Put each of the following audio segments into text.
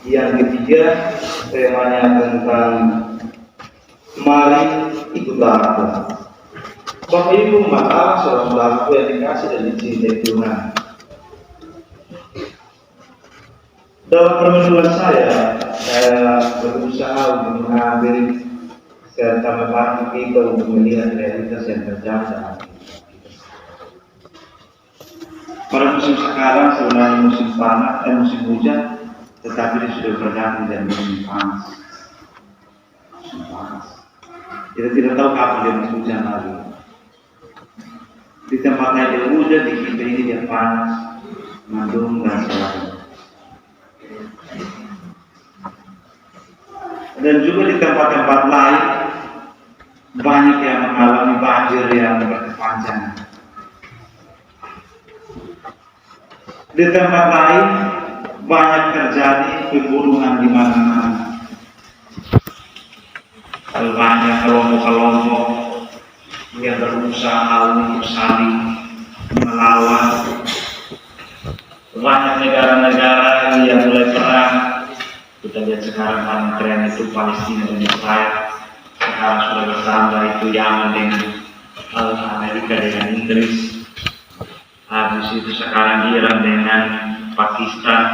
Yang ketiga, temanya tentang mari ikutlah aku. Bapak Ibu, maaf saudara-saudaraku yang dikasih dan dicintai Tuhan. Dalam permenungan saya berusaha untuk mengambil serta membantu kita untuk melihat realitas yang terjadi dalam hidup kita. Pada musim sekarang sebenarnya musim panas dan musim hujan, tetapi ini sudah berganti dan musim panas. Musim panas. Kita tidak tahu kapan dia musim hujan lagi. Di tempatnya dia hujan, di kita ini dia panas, mendung dan sebagainya. Dan juga di tempat-tempat lain banyak yang mengalami banjir yang berkepanjangan. Di tempat lain banyak terjadi pembunuhan di mana-mana. Banyak kelompok-kelompok yang berusaha untuk saling melawan. Banyak negara-negara yang mulai perang. Kita lihat sekarang paling keren itu Palestina dan Israel. Sekarang sudah bertambah itu Yaman dengan Amerika dengan Inggris. Habis itu sekarang Iran dengan Pakistan.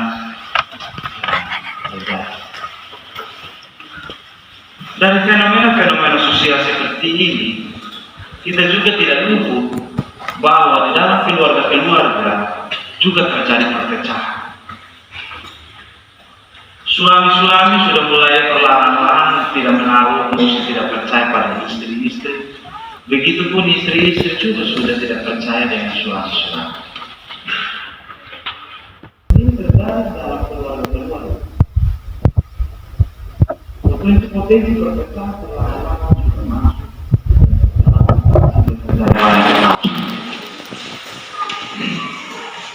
Dari fenomena-fenomena sosial seperti ini, kita juga tidak luput bahwa di dalam keluarga-keluarga juga terjadi perpecahan. Suami-suami sudah mulai perlahan-lahan tidak menaruh musik, tidak percaya pada istri-istri. Begitupun istri-istri juga sudah tidak percaya dengan suami-suami. Ini terjadi dalam keluarga-keluarga. Potensi perpecahan perlahan-lahan sudah masuk.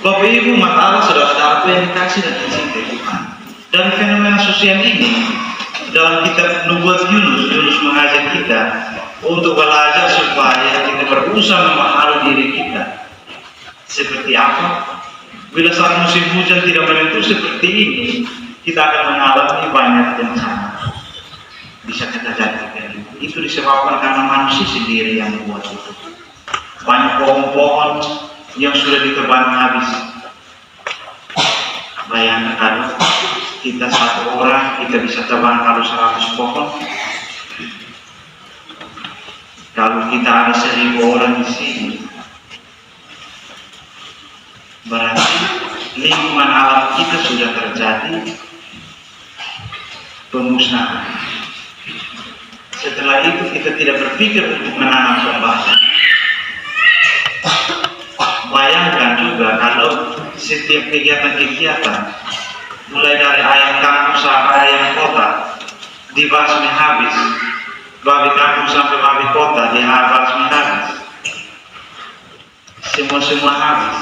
Bapak Ibu, masalah saudara-saudaraku yang dikasih dan dicintai Tuhan. Dan fenomena sosial ini dalam kitab Nubuat Yunus mengajak kita untuk belajar supaya kita berusaha memahami diri kita. Seperti apa? Bila saat musim hujan tidak menentu seperti ini, kita akan mengalami banyak bencana. Bisa kita jadikan itu disebabkan karena manusia sendiri yang membuat itu. Banyak pohon-pohon yang sudah ditebang habis. Bayangkan kalau kita satu orang, kita bisa tebang kalau 100 pohon. Kalau kita ada 1000 orang di sini, berarti lingkungan alam kita sudah terjadi pemusnahan. Setelah itu kita tidak berpikir untuk menanam kembali. Bayangkan juga kalau setiap kegiatan-kegiatan mulai dari ayam kampung sampai ayam kota dibasmi habis, babi kampung sampai babi kota dibasmi habis, semua habis.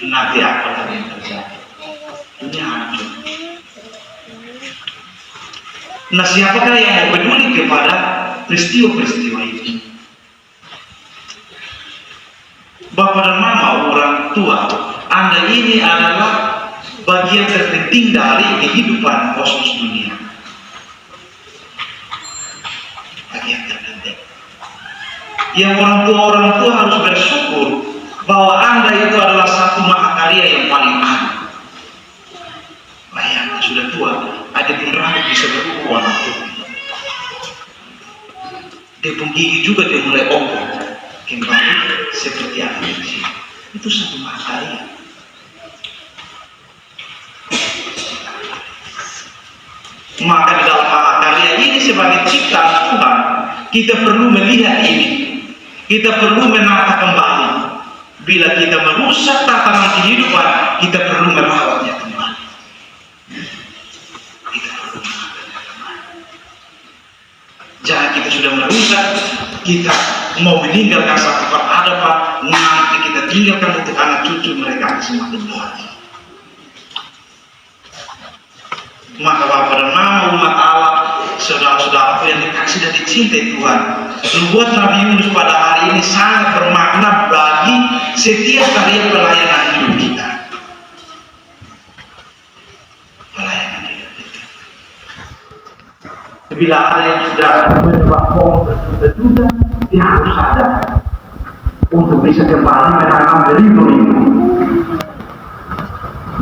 Nanti apa lagi yang terjadi? Dunia hancur. Nah, siapakah yang mau peduli kepada peristiwa-peristiwa itu? Bapak dan mama, orang tua, Anda ini adalah bagian terpenting dari kehidupan kosmos dunia. Bagian terpenting. Yang orang tua harus bersyukur bahwa Anda itu adalah satu mahakarya yang paling ahli. Bayangkan sudah tua, ada pun rambut bisa berubah warna putih. Dia pun gigi juga dia mulai ompong kembali seperti yang ada di sini. Itu satu mahakarya. Maka di dalam mahakarya ini sebagai ciptaan Tuhan, kita perlu melihat ini. Kita perlu menata kembali. Bila kita merusak tatanan kehidupan, kita perlu merawatnya kembali. Kita perlu merawatnya kembali. Jangan kita sudah merusak, kita mau meninggalkan satu peradaban, nanti kita tinggalkan untuk anak cucu mereka semakin bahagia. Maka Bapak dan Mama, umat Allah, saudara-saudaraku yang dikasih dan dicintai Tuhan, Nubuat Nabi Yunus pada hari ini sangat bermakna bagi setiap karya pelayanan hidup kita. Pelayanan Bila ada yang sudah menyebab pohon berjuta-juta, dia harus sadar untuk bisa kembali menanam beribu-ribu.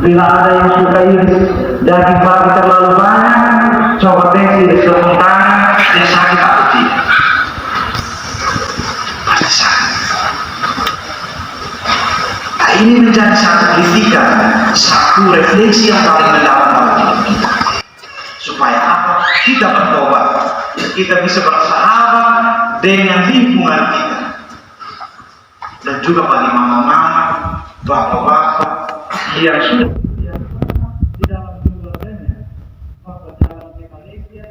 Bila ada yang suka iris daging babi terlalu banyak, coba tes iris sementara, dia sakit atau tidak? Pasti sakit. Nah, ini menjadi satu kritikan, satu refleksi yang paling mendalam dalam hidup kita. Supaya apa? Kita bertobat, kita bisa bersahabat dengan lingkungan kita, dan juga bagi mama-mama, bapak-bapak yang sudah di dalam keluarganya, bapak jalan ke Malaysia,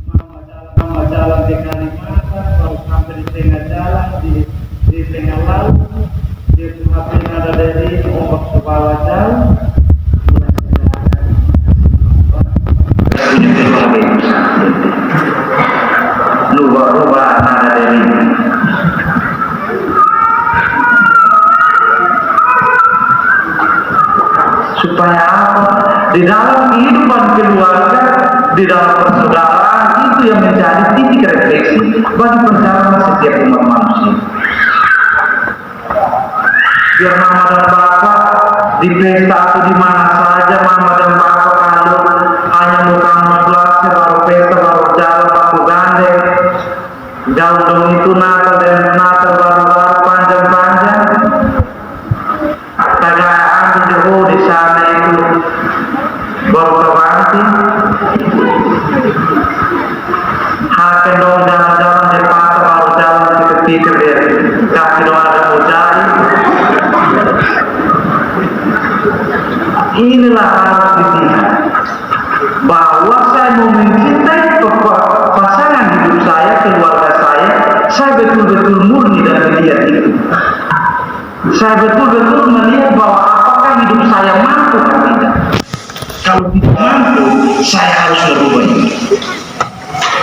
mama jalan ke Kalimantan, baru sampai di tengah jalan di tengah laut, dia cuma ada dari ombak sebawa jauh. Lupa nada dari supaya apa? Di dalam kehidupan keluarga, di dalam persaudaraan, itu yang menjadi titik refleksi bagi perjalanan setiap umat manusia. Biar mama dan bapak di pesta atau di mana saja, mama dan bapak kalau hanya mau kamu kelasnya baru pesta baru jalan baru gandeng, jauh dong itu Natal dan Natal baru panjang-panjang. Di sana itu baru kebanti haken dong jalan-jalan di pasar baru jalan ketika dia kasih dong ada mau cari. Inilah harus dilihat bahwa saya mau mencintai pasangan hidup saya, keluarga saya betul-betul murni dan melihat itu. Saya betul-betul melihat bahwa hidup saya mampu atau tidak. Kalau tidak mampu, saya harus merubah itu.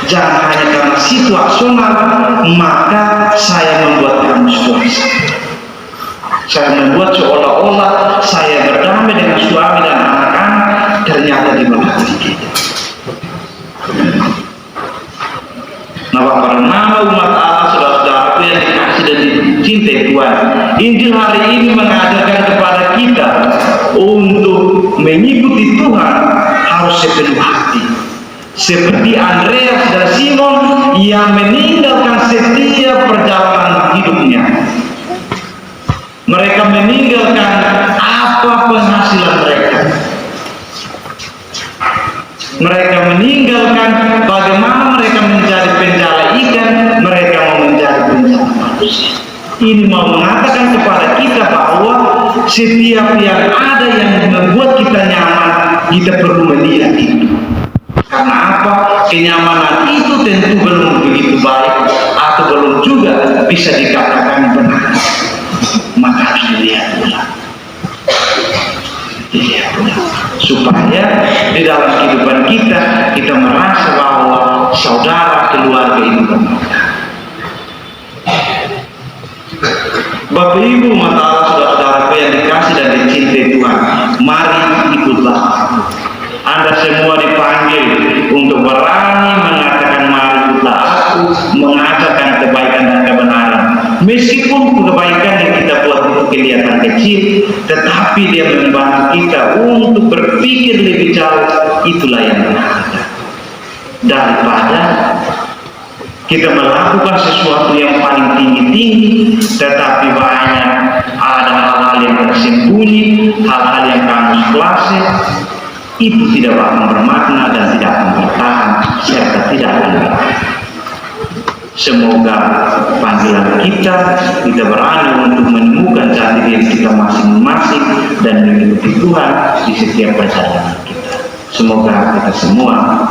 Jangan hanya karena situasional, maka saya membuat kamu situasi. Saya membuat seolah-olah saya berdamai dengan suami dan anak-anak, ternyata di bawah hati kita. Nah, Bapak dan Mama umat Allah, saudara-saudaraku yang dikasih dan dicintai Tuhan, Injil hari ini mengajarkan kepada kita untuk mengikuti Tuhan harus sepenuh hati. Seperti Andreas dan Simon yang meninggalkan setiap perjalanan hidupnya. Mereka meninggalkan apa penghasilan mereka. Mereka meninggalkan bagaimana mereka menjadi penjala ikan, mereka mau menjadi penjala manusia. Ini mau mengatakan kepada kita bahwa setiap yang ada yang membuat kita nyaman, kita perlu melihat itu. Karena apa? Kenyamanan itu tentu belum begitu baik atau belum juga bisa dikatakan benar. Maka harus dilihat ulang. Dilihat ulang. Supaya di dalam kehidupan kita merasa bahwa saudara keluarga itu bermakna. Bapak Ibu mata Allah, saudara-saudaraku yang dikasih dan dicintai Tuhan, mari ikutlah aku. Anda semua dipanggil untuk berani mengatakan mari ikutlah aku, mengajarkan kebaikan dan kebenaran. Meskipun kebaikan yang kita buat itu kelihatan kecil, tetapi dia membantu kita untuk berpikir lebih jauh. Itulah yang berharga. Daripada kita melakukan sesuatu yang paling tinggi-tinggi, tetapi banyak ada hal-hal yang tersembunyi, hal-hal yang kamu klase, itu tidak akan bermakna dan tidak akan bertahan, serta tidak akan bertahan. Semoga panggilan kita berani untuk menemukan jati diri kita masing-masing dan mengikuti Tuhan di setiap perjalanan kita. Semoga kita semua